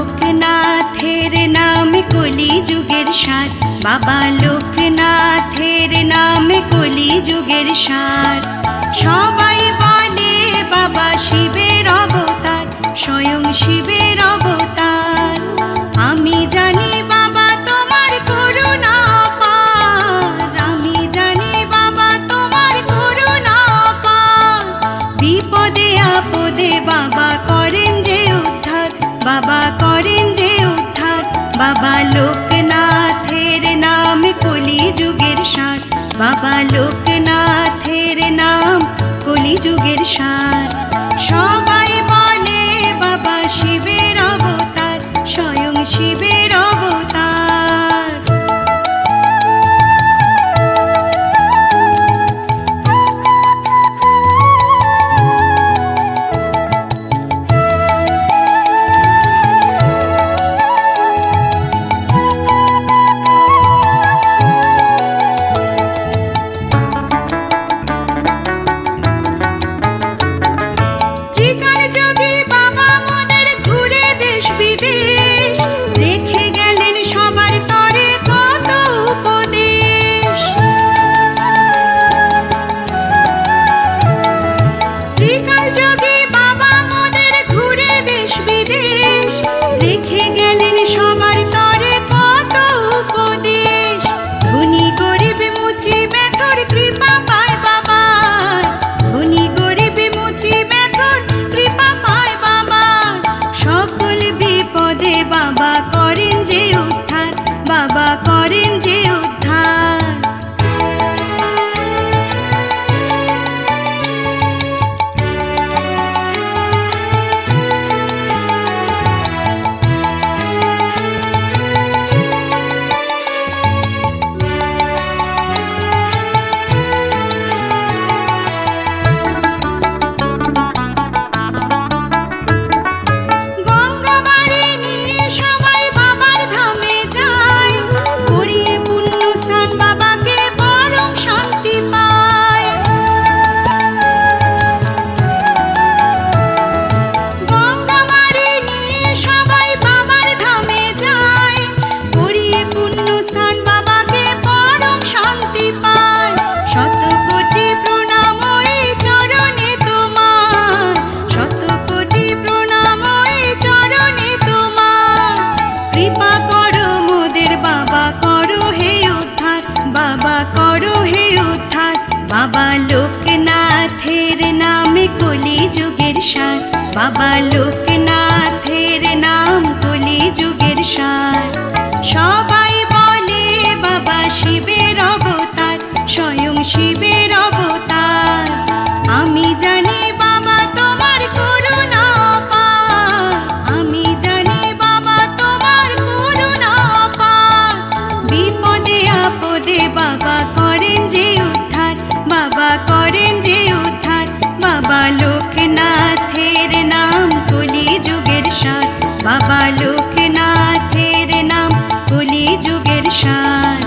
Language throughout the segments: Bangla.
লোকনাথের নামে কলি যুগের সার, বাবা লোকনাথের নামে কলি যুগের সার। সবাই বলে বাবা শিবের অবতার, স্বয়ং শিবের অবতার। আমি জানি বাবা তোমার করুণা পার, আমি জানি বাবা তোমার করুণা পার। বিপদে আপদে বাবা করেন যে উদ্ধার, বাবা করেন যে উদ্ধার। বাবা লোকনাথের নাম কলি যুগের সার, বাবা লোকনাথের নাম কলি যুগের সার। সবাই বলে বাবা শিবের অবতার, স্বয়ং শিবের অবতার। বাবা লোকনাথের নামে কলি যুগের সার, বাবা লোকনাথের নাম কলি যুগের সার। সবাই বলে বাবা শিবের অবতার, স্বয়ং শিবের অবতার। আমি জানি বাবা তোমার করুণা পার, আমি জানি বাবা তোমার করুণা পার। বিপদে আপদে বাবা করেন যে উদ্ধার, বাবা করেন যে উদ্ধার। বাবা লোকনাথের নাম কলি যুগের সার, বাবা লোকনাথের নাম কলি যুগের সার।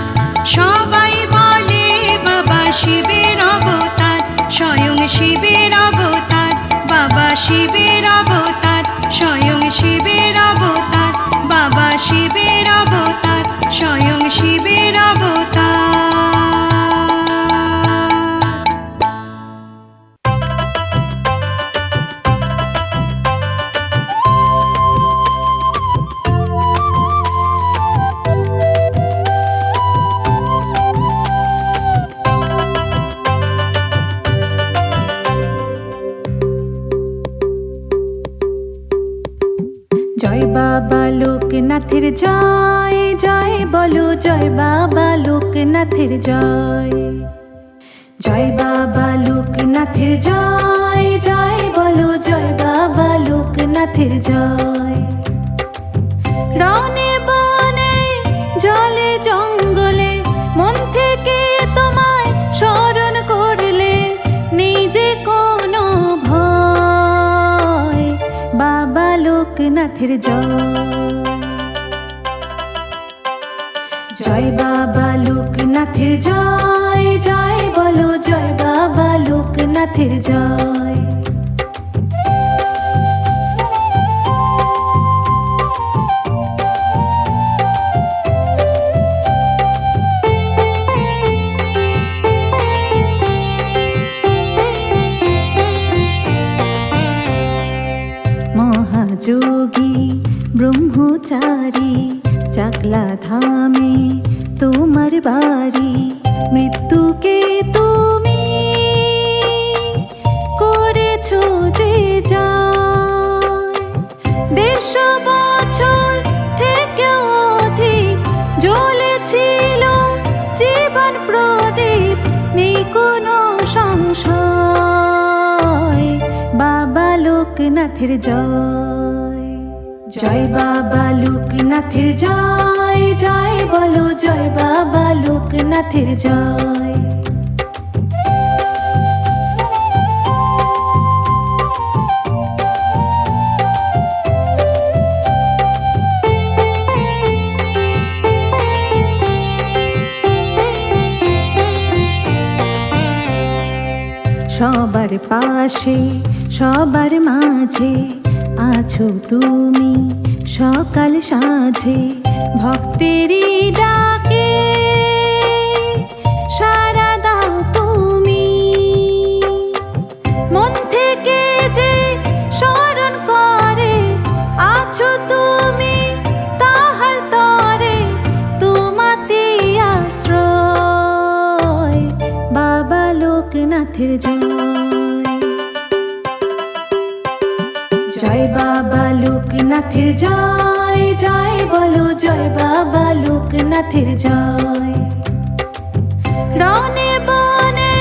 সবাই বলে বাবা শিবের অবতার, স্বয়ং শিবের অবতার। বাবা শিবের অবতার, স্বয়ং শিবের অবতার। বাবা শিবের অবতার, স্বয়ং শিবের অবতার। জয় বাবা লোকনাথের জয়, জয় বলো জয় বাবা লোকনাথের জয়। জয় বাবা লোকনাথের জয়, জয় বলো জয় বাবা লোকনাথের জয়। রনে বনে জলে জঙ্গলে মন থেকে তোমায় স্মরণ করলে নিজে কোনো ভয়। বাবা লোকনাথের জয়। জয় বাবা লোকনাথের জয়, জয় বলো জয় বাবা লোকনাথের জয়। ব্রহ্মচারী চাকলা ধামে তোমার বাড়ি। মৃত্যুকে তুমি করেছো যে জয়, 150 বছর থেকেও অধিক জ্বলেছিল জীবন প্রদীপ, নেই কোনো সংশয়। বাবা লোকনাথের জয়, জয় বাবা লোকনাথের জয়, জয় বলো জয় বাবা লোকনাথের জয়। সবার পাশে সবার মাঝে আছো তুমি সকাল সাঁঝে, ভক্তেরই ডাকে সাড়া দাও তুমি। মন থেকে যে স্মরণ করে আছো তুমি তাহার তরে, তোমাতে আশ্রয়। বাবা লোকনাথের জয়, জয় বাবা লোকনাথের জয়, জয় বলো জয় বাবা লোকনাথের জয়। রনে বনে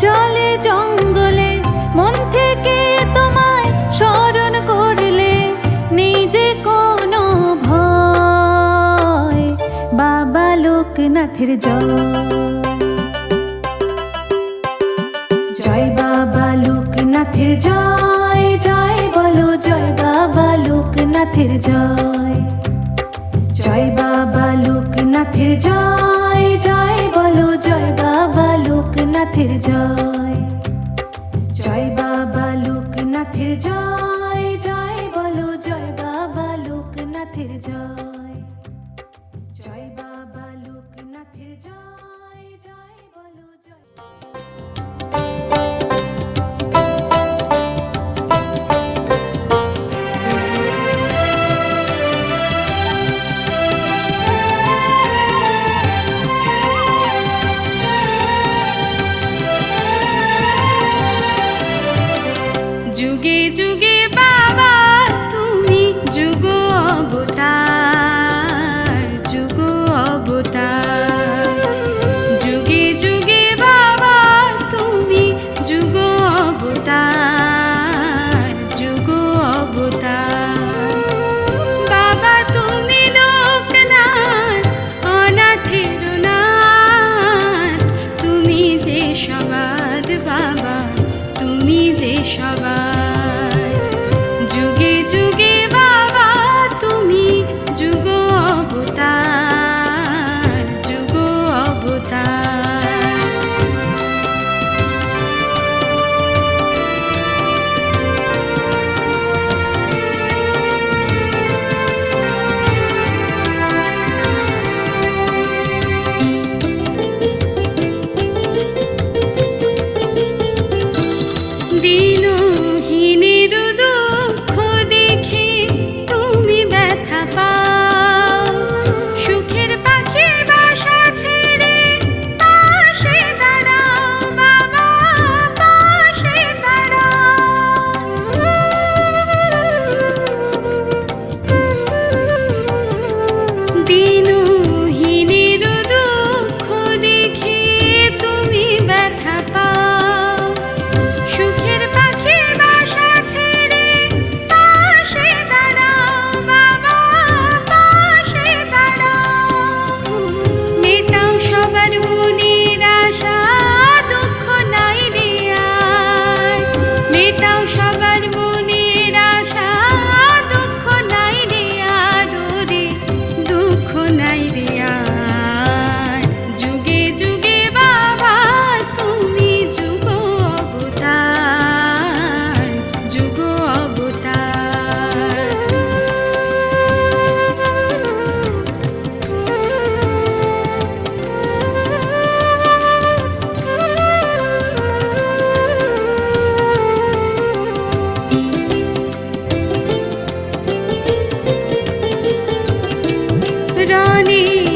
জলে জঙ্গলে মন থেকে তোমায় স্মরণ করলে নিজে কোনো ভয়। বাবা লোকনাথের জয়, জয় বাবা লোকনাথের জয়, জয় বলো জয় বাবা লোকনাথের জয়। জয় বাবা লোকনাথের জয়, জয় বলো জয় বাবা লোকনাথের জয়। জয় বাবা লোকনাথের জয়, জয় বলো জয় বাবা লোকনাথের জয়। জয় বাবা লোকনাথের জয়, জয় বলো জয়। যুগে যুগে বাবা তুমি যুগ অবতার, বনে